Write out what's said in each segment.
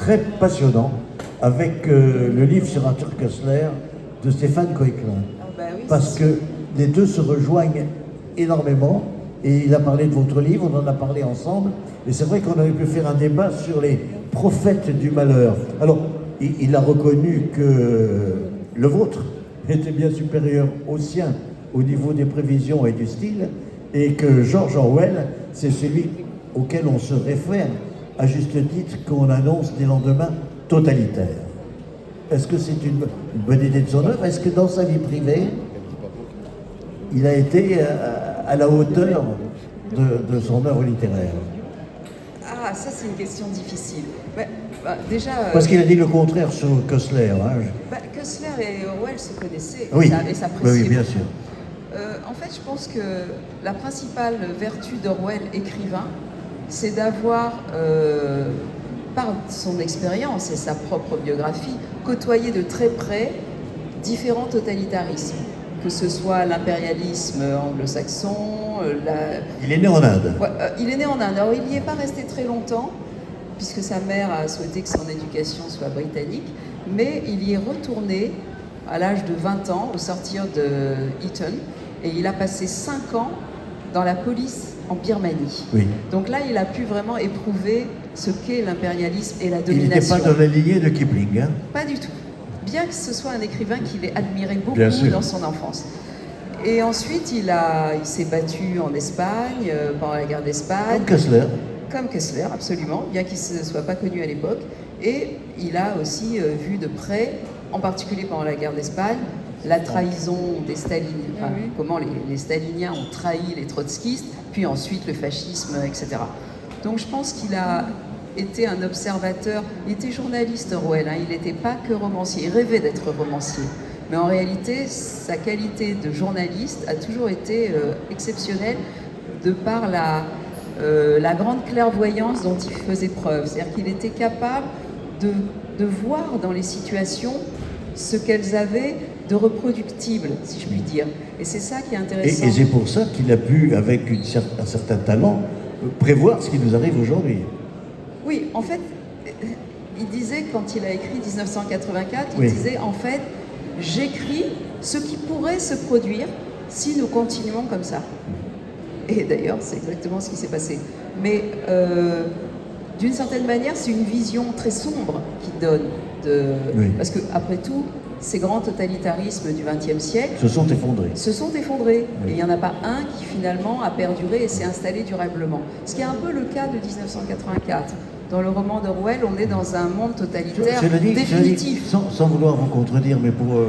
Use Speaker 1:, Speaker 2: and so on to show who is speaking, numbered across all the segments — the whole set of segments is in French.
Speaker 1: très passionnant avec le livre sur Arthur Koestler de Stéphane Coeclin.
Speaker 2: Ah bah oui,
Speaker 1: Parce que les deux se rejoignent énormément. Et il a parlé de votre livre, on en a parlé ensemble. Et c'est vrai qu'on aurait pu faire un débat sur les prophètes du malheur. Alors, il a reconnu que le vôtre était bien supérieur au sien au niveau des prévisions et du style, et que George Orwell, c'est celui auquel on se réfère, à juste titre, qu'on annonce des lendemains totalitaires. Est-ce que c'est une bonne idée de son œuvre? Est-ce que dans sa vie privée, il a été à la hauteur de son œuvre littéraire?
Speaker 2: Ah, ça c'est une question difficile. Déjà...
Speaker 1: Parce qu'il a dit le contraire sur Koestler. Hein.
Speaker 2: Koestler et Orwell se connaissaient
Speaker 1: Oui,
Speaker 2: et s'appréciaient.
Speaker 1: oui, bien sûr.
Speaker 2: En fait, je pense que la principale vertu d'Orwell, écrivain, c'est d'avoir, par son expérience et sa propre biographie, côtoyé de très près différents totalitarismes. Que ce soit l'impérialisme anglo-saxon,
Speaker 1: Il est né en Inde.
Speaker 2: Ouais, il est né en Inde. Alors, il n'y est pas resté très longtemps, puisque sa mère a souhaité que son éducation soit britannique, mais il y est retourné à l'âge de 20 ans, au sortir de Eton, et il a passé 5 ans dans la police en Birmanie.
Speaker 1: Oui.
Speaker 2: Donc là, il a pu vraiment éprouver ce qu'est l'impérialisme et la
Speaker 1: Il
Speaker 2: domination.
Speaker 1: n'était pas dans la lignée de Kipling. Hein.
Speaker 2: Pas du tout. Bien que ce soit un écrivain qu'il ait admiré beaucoup dans son enfance. Et ensuite, il s'est battu en Espagne, pendant la guerre d'Espagne.
Speaker 1: Comme Koestler.
Speaker 2: Comme Koestler, absolument, bien qu'il ne soit pas connu à l'époque. Et il a aussi vu de près, en particulier pendant la guerre d'Espagne, la trahison des Staliniens, enfin, comment les staliniens ont trahi les trotskistes, puis ensuite le fascisme, etc. Donc je pense qu'il a été un observateur, il était journaliste Orwell, hein, il n'était pas que romancier, il rêvait d'être romancier. Mais en réalité, sa qualité de journaliste a toujours été exceptionnelle de par la grande clairvoyance dont il faisait preuve. C'est-à-dire qu'il était capable de voir dans les situations ce qu'elles avaient de reproductible, si je puis dire. Et c'est ça qui est intéressant.
Speaker 1: Et c'est pour ça qu'il a pu, avec un certain talent, prévoir ce qui nous arrive aujourd'hui.
Speaker 2: Oui, en fait, il disait, quand il a écrit 1984, il disait, en fait, j'écris ce qui pourrait se produire si nous continuons comme ça. Et d'ailleurs, c'est exactement ce qui s'est passé. Mais d'une certaine manière, c'est une vision très sombre qu'il donne. Parce que, après tout, ces grands totalitarismes du XXe siècle
Speaker 1: se sont effondrés.
Speaker 2: Et il n'y en a pas un qui finalement a perduré et s'est installé durablement. Ce qui est un peu le cas de 1984. Dans le roman d'Orwell, on est dans un monde totalitaire définitif.
Speaker 1: Sans vouloir vous contredire, mais pour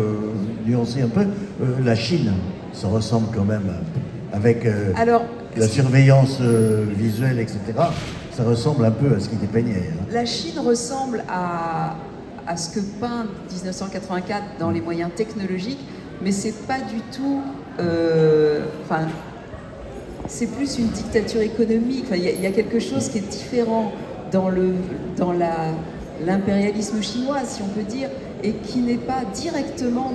Speaker 1: nuancer un peu, la Chine, ça ressemble quand même, avec la surveillance visuelle, etc., ça ressemble un peu à ce qui dépeignait. Hein.
Speaker 2: La Chine ressemble à ce que peint 1984 dans les moyens technologiques, mais c'est pas du tout... c'est plus une dictature économique. Il y a quelque chose qui est différent dans l'impérialisme chinois, si on peut dire, et qui n'est pas directement,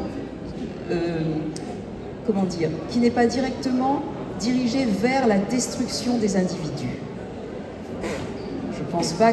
Speaker 2: qui n'est pas directement dirigé vers la destruction des individus. Je pense pas